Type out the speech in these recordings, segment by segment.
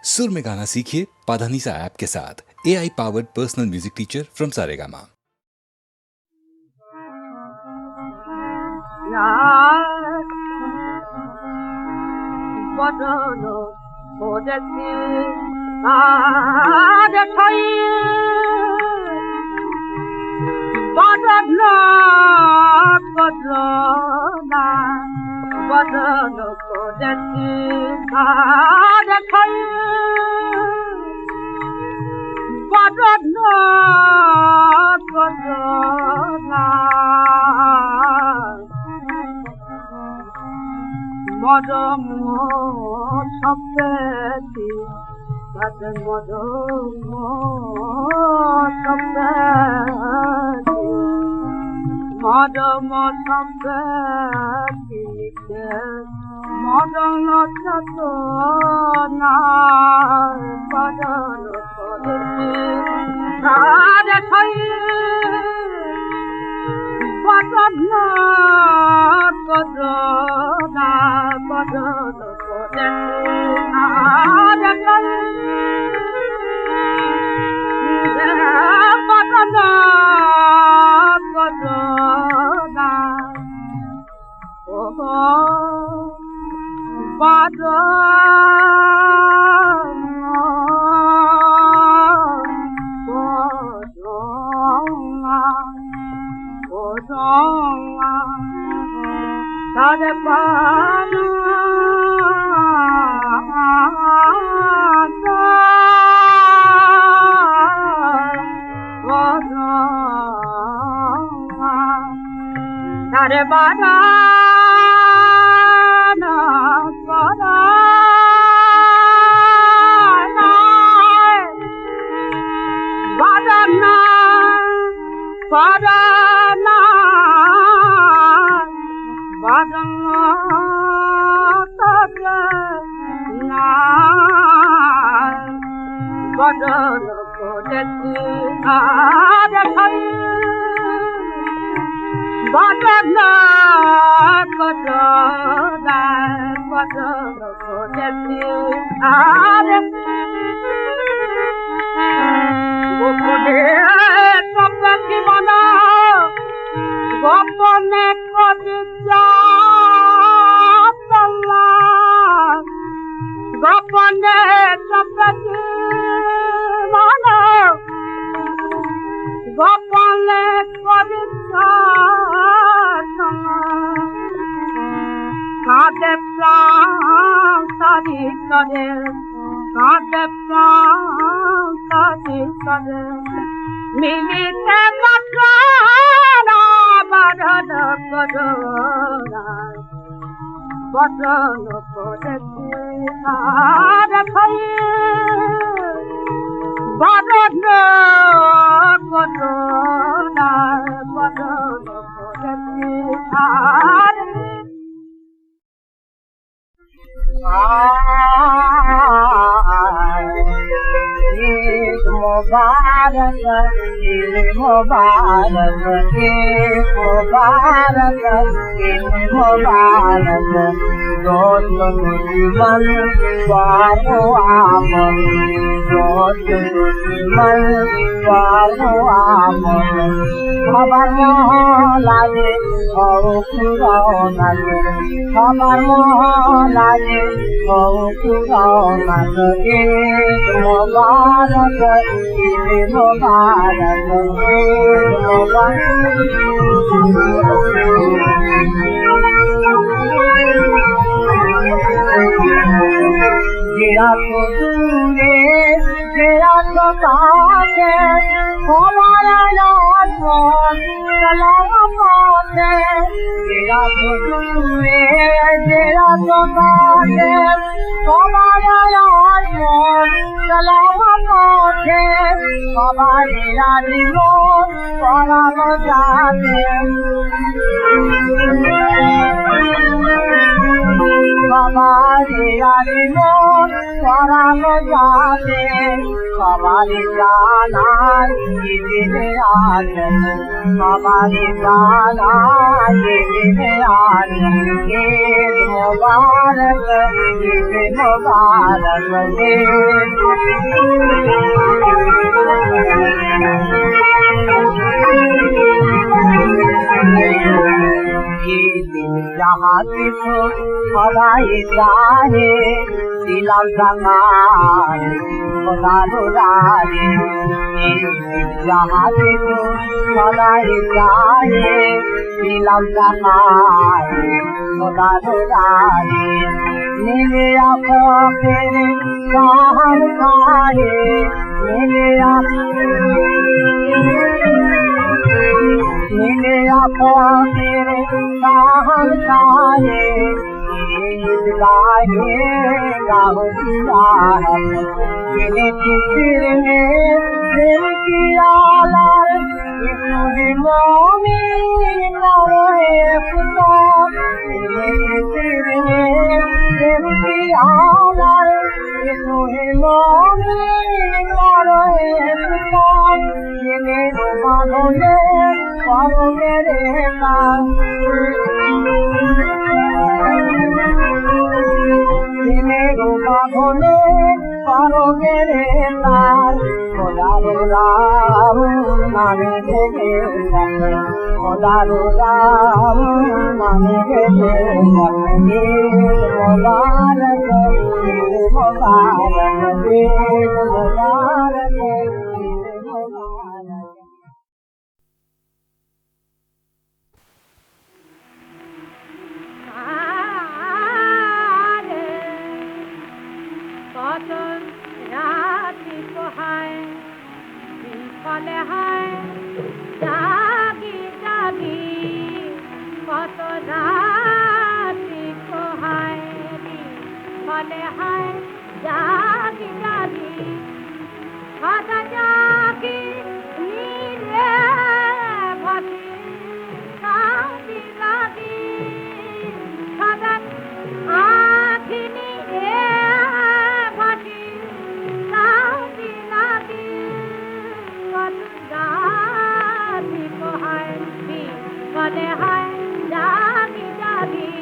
सुर में गाना सीखिए पाधानीसा ऐप के साथ। AI powered personal music teacher from Saregama. বদন করেছি দেখাই বদন করোনা মদম শব্দটি মদম শব্দটি মদম শব্দটি মদন চতনা বদন করেছি দেখাই বদন করোনা বদন করেছি দেখাই বদন corona Tare pana tare pana বদন করেছি দেখাই বদন করোনা বদন করেছি গোপনে সপ্তাহে মনা গোপনে কবি গোপনে সপ্তাহে মনা গোপনে কবি কাঁদে প্রাণ সারি করে কাঁদে প্রাণ সারি করে মিলিতে বদনা বদন করোনা বদন করেছি দেখাই বদন করোনা বদন করেছি मुबारक मुबारक मुबारक मुबारक दोस्त दुश्मन बाबू आमन दोस्त दुश्मन बाबू आमन खबर मोहलागे और खुदाओ नागे खबर मोहलागे और खुदाओ नागे मुबारक मुबारक जिया तो दूरे जिया तो ताके हमारा याद सलाम पाते जिया तो दूरे जिया तो ताके हमारा याद सलाम पाते हमारे राजीवो पराम जाते সবারই আরিব পরানো যাবে সবারই জানার দিনে আছে সবারই জানার দিনে আছে ঈদ মোবারক ঈদ মোবারক जहाँ किसो खुदाई चाहे दिलम जमान खुदा रुरारे जहाँ किसो खुदाई चाहे दिलम जमान खुदा रुरारे मेरे आँखों तेरे चाहन खाए मेरे आँखों तेरे चाहन खाए ईद गाहे गाहो दिलाहम मेरे चित्र में दिल की आलर इसुरी मोमीन रहे खुदा मेरे चित्र में दिल की आलर इसुरी मोमीन रहे खुदा ये मानोले पारो मेरे नाम भोले पारो मेरे लाल खुदा राम नामे दे खुदा राम नामे दे मुबारक मुबारक मुबारक ফলে হয় জাগি জাগি কত রাতি কোহায় ফলে হয় জাগি জাগি কত জাগি নীরে ভতি কাঁদি লাগি কত আখিনি ভতি কাঁদি লাগি জাগি কোহায় ফলে হয় জাগি জাগি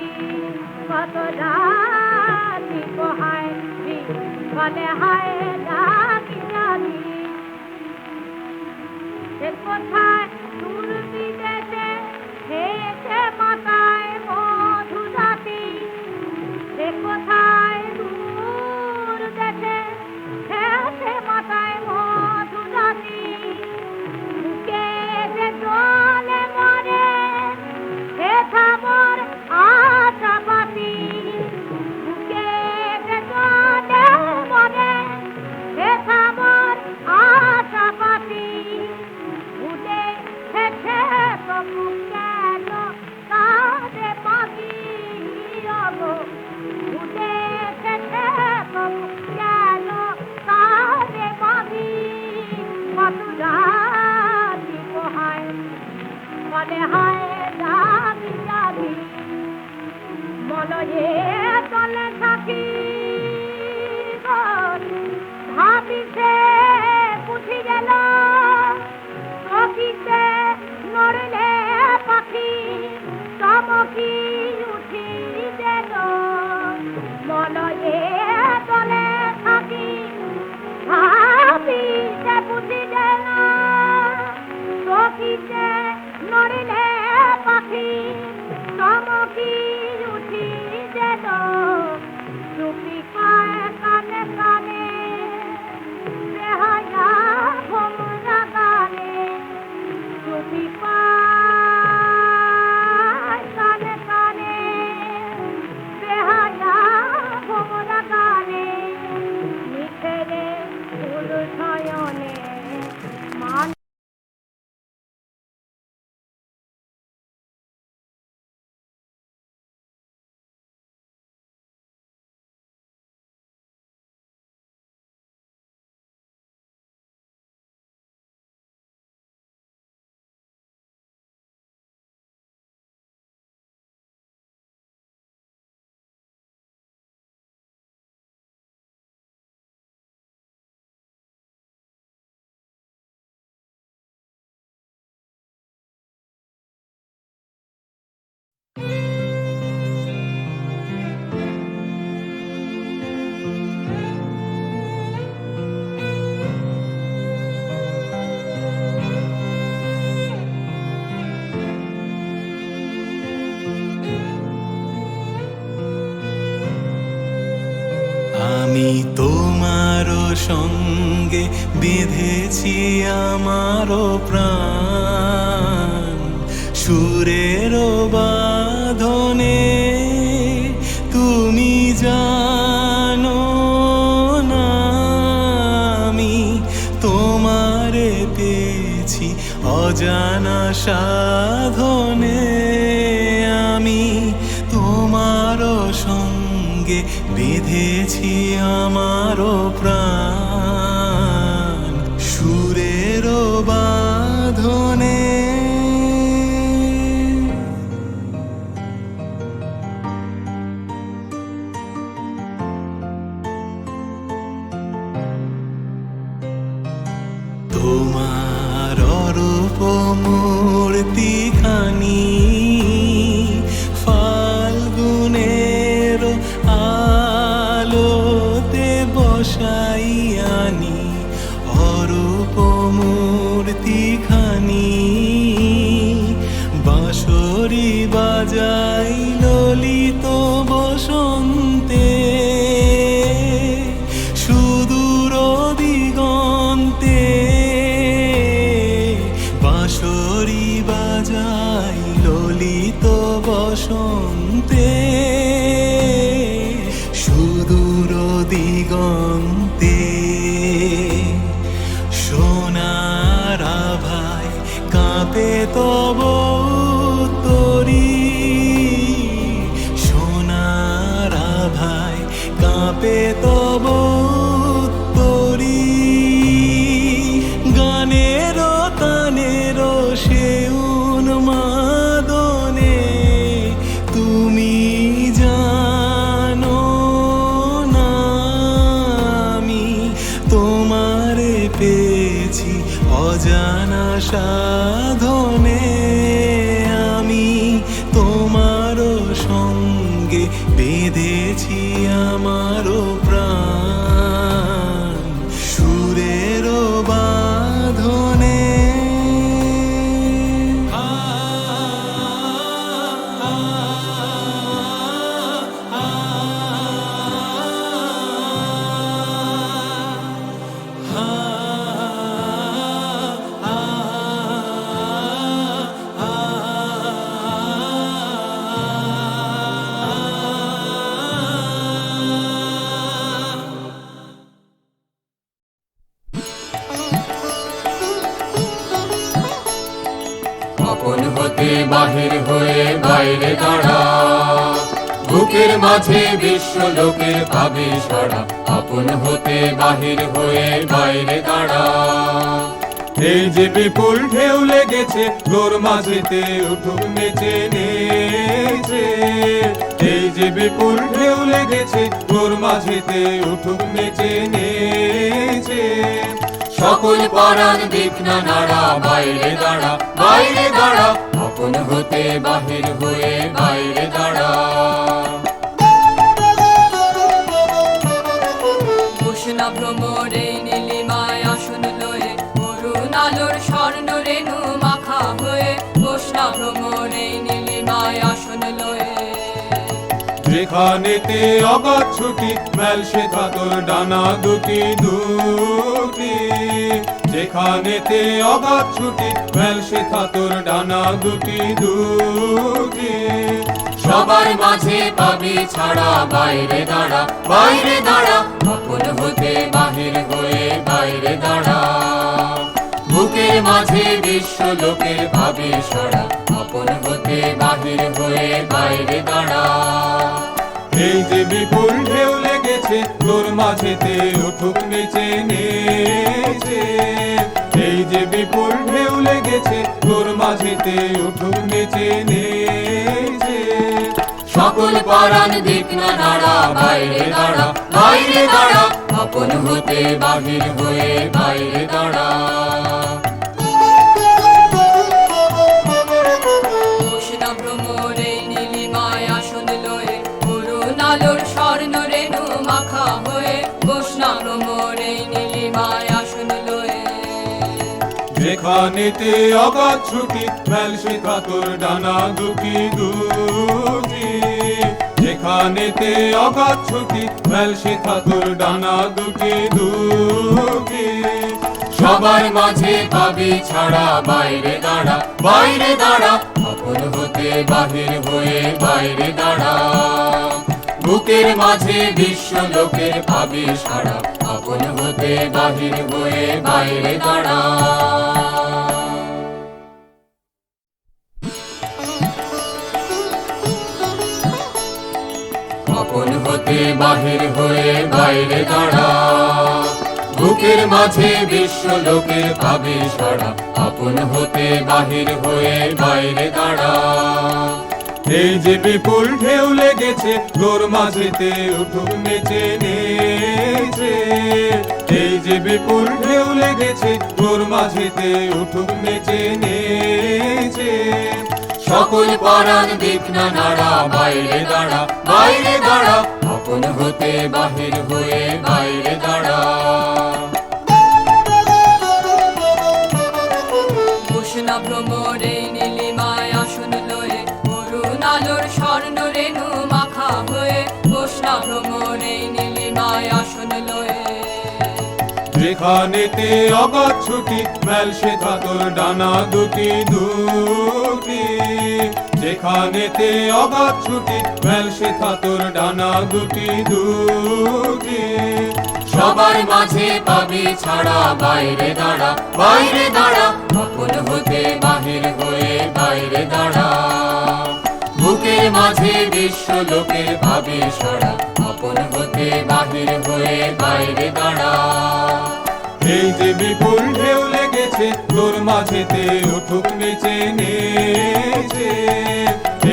কত রাতি কোহায় ফলে হয় জাগি জাগি সে কোথায় দূর বিদেশে হেসে মাতায় মধু জাতি সে কোথায় দূর দেশে হেসে মাতায় মধু জাতি বুকে যে জলে মরে হে থামর আশা পাতি বুকে যে জলে মরে হে থামর আশা পাতি উঠে হেসে তবু কেন কাঁদে পাখি অগো উঠে হেসে তবু কেন কাঁদে পাখি কত রাতি পোহায় ফলে হয় জাগি জাগি মলয়ে তলে থাকি ভাবিছে পুঠি গেল চকিতে নড়লে পাখি চমকি উঠি গেল মলয়ে তলে থাকি ভাবিছে পুঠি গেল চকিতে নড়লে পাখি চমকি উঠি গেল চুপি পায় কানে কানে বেহায়া ভোমরা গানে চুপি পায় কানে কানে তোমারও সঙ্গে বেঁধেছি আমারও প্রাণ সুরেরও বাঁধনে তুমি জানো না আমি তোমারে পেয়েছি অজানা সাধনে আমি তোমারও সঙ্গে বেঁধেছি আমারও প্রাণ সুরেরও বাঁধনে তোমার অরূপ মূর্তিখানি ফাল্গুনের আলোতে বসাই আনি অরূপ মূর্তিখানি বাঁশরি বাজাই ললিত বসন্তে সুদূর দিগন্তে বাঁশরি বাজাই ললিত বসন্তে সুদূর দিগন্তে সোনার আভায় কাঁপে তব তরি সোনার আভায় কাঁপে তব তরি গানের তানের সে উন্মাদনে তুমি জানো না আমি তোমারে পেয়েছি অজানা সাধনে আমি তোমারও সঙ্গে বেঁধেছি আমারও প্রাণ সুরেরও বাঁধনে আপন হতে বাহির হয়ে বাইরে দাঁড়া বুকের মাঝে বিশ্ব লোকের পাবে সাড়া আপন হতে বাহির হয়ে বাইরে দাঁড়া এই যে বিপুল ঢেউ লেগেছে তোর মাঝেতে উঠুক নেচে নেচে এই যে বিপুল ঢেউ লেগেছে তোর মাঝেতে উঠুক নেচে নেচে সকল পরাণ দিক না নাড়া বাইরে দাঁড়া আপন হতে বাহির হয়ে বাইরে দাঁড়া উষ্ণ ভ্রমরে নীলিমায় আসন লয়ে অরুণ আলোর স্বর্ণ রেণু মাখা হয়ে উষ্ণ ভ্রমরে নীলিমায় আসন লয়ে যেখানেতে অগাধ ছুটি মেল শেখা তোর ডানা দুটি দুটি যেখানেতে অগাধ ছুটি মেল শেখা তোর ডানা দুটি দুটি সবার মাঝে পাবি ছাড়া বাইরে দাঁড়া আপন হতে বাহির হয়ে বাইরে দাঁড়া বুকের মাঝে বিশ্ব লোকের ভাবি সাড়া আপন হতে বাহির হয়ে বাইরে দাঁড়া এই যে বিপুল ঢেউ লেগেছে তোর মাঝেতে উঠুক নেচে নেচে এই যে বিপুল ঢেউ লেগেছে তোর মাঝেতে উঠুক নেচে নেচে সকল পরাণ দিক না নাড়া বাইরে দাঁড়া আপন হতে বাহির হয়ে বাইরে দাঁড়া উষ্ণ ভ্রমরে নীলিমায় আসন লয়ে অরুণ আলোর স্বর্ণ রেণু মাখা হয়ে উষ্ণ ভ্রমরে নীলিমায় আসন লয়ে যেখানেতে অগাধ ছুটি মেল শেখা তোর ডানা দুটি দুটি যেখানেতে অগাধ ছুটি মেলসে থাকর ডানা দুটি দুটি। সবার মাঝে পাবি ছাড়া বাইরে দাঁড়া, বাইরে দাঁড়া, আপন হতে বাহির হয়ে বাইরে দাঁড়া। বুকের মাঝে বিশ্ব লোকের পাবি সাড়া, আপন হতে বাহির হয়ে বাইরে দাঁড়া। আপন হতে বাহির হয়ে বাইরে দাঁড়া। বুকের মাঝে বিশ্ব লোকের পাবি সাড়া, আপন হতে বাহির হয়ে বাইরে দাঁড়া। এই যে বিপুল ঢেউ লেগেছে তোর মাঝেতে উঠুক নেচে নেচে। এই যে বিপুল ঢেউ লেগেছে তোর মাঝেতে উঠুক নেচে নেচে। সকল পরাণ দিক না নাড়া, বাইরে দাঁড়া, বাইরে দাঁড়া, আপন হতে বাহির হয়ে বাইরে দাঁড়া। উষ্ণ ভ্রমরে নীলিমায় আসন লয়ে অরুণ আলোর স্বর্ণ রেণু মাখা হয়ে। উষ্ণ ভ্রমরে নীলিমায় আসন লয়ে যেখানেতে অগাধ ছুটি মেলসে থাকর ডানা দুটি দুটি। যেখানেতে অগাধ ছুটি মেলসে থাকর ডানা দুটি দুটি। সবার মাঝে পাবি ছাড়া বাইরে দাঁড়া, বাইরে দাঁড়া, আপন হতে বাহির হয়ে বাইরে দাঁড়া। বুকের মাঝে বিশ্ব লোকের পাবি সাড়া, আপন হতে বাহির হয়ে বাইরে দাঁড়া। এই যে বিপুল ঢেউ লেগেছে তোর মাঝেতে উঠুক নেচে নেচে।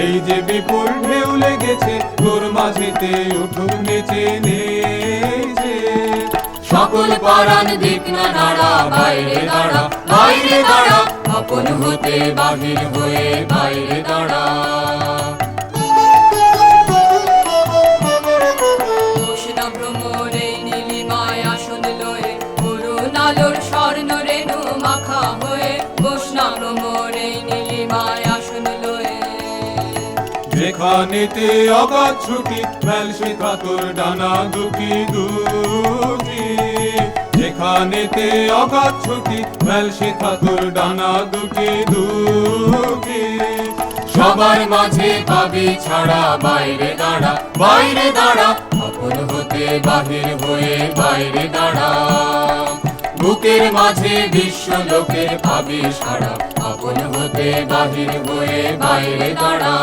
এই যে বিপুল ঢেউ লেগেছে তোর মাঝেতে উঠুক নেচে নেচে। সকল পরাণ দিক না নাড়া, বাইরে দাঁড়া, বাইরে দাঁড়া, আপন হতে বাহির হয়ে বাইরে দাঁড়া। উষ্ণ ভ্রমরে নীলিমায় আসন লয়ে অরুণ আলোর স্বর্ণ রেণু মাখা হয়ে। উষ্ণ ভ্রমরে নীলিমায় আসন লয়ে যেখানেতে অগাধ ছুটি মেলসে থাকর ডানা দুটি দুটি। যেখানেতে অগাধ ছুটি মেলসে থাকর ডানা দুটি দুটি। সবার মাঝে পাবি ছাড়া বাইরে দাঁড়া, বাইরে দাঁড়া, আপন হতে বাহির হয়ে বাইরে দাঁড়া। বুকের মাঝে বিশ্ব লোকের পাবি সাড়া, আপন হতে বাহির হয়ে বাইরে দাঁড়া।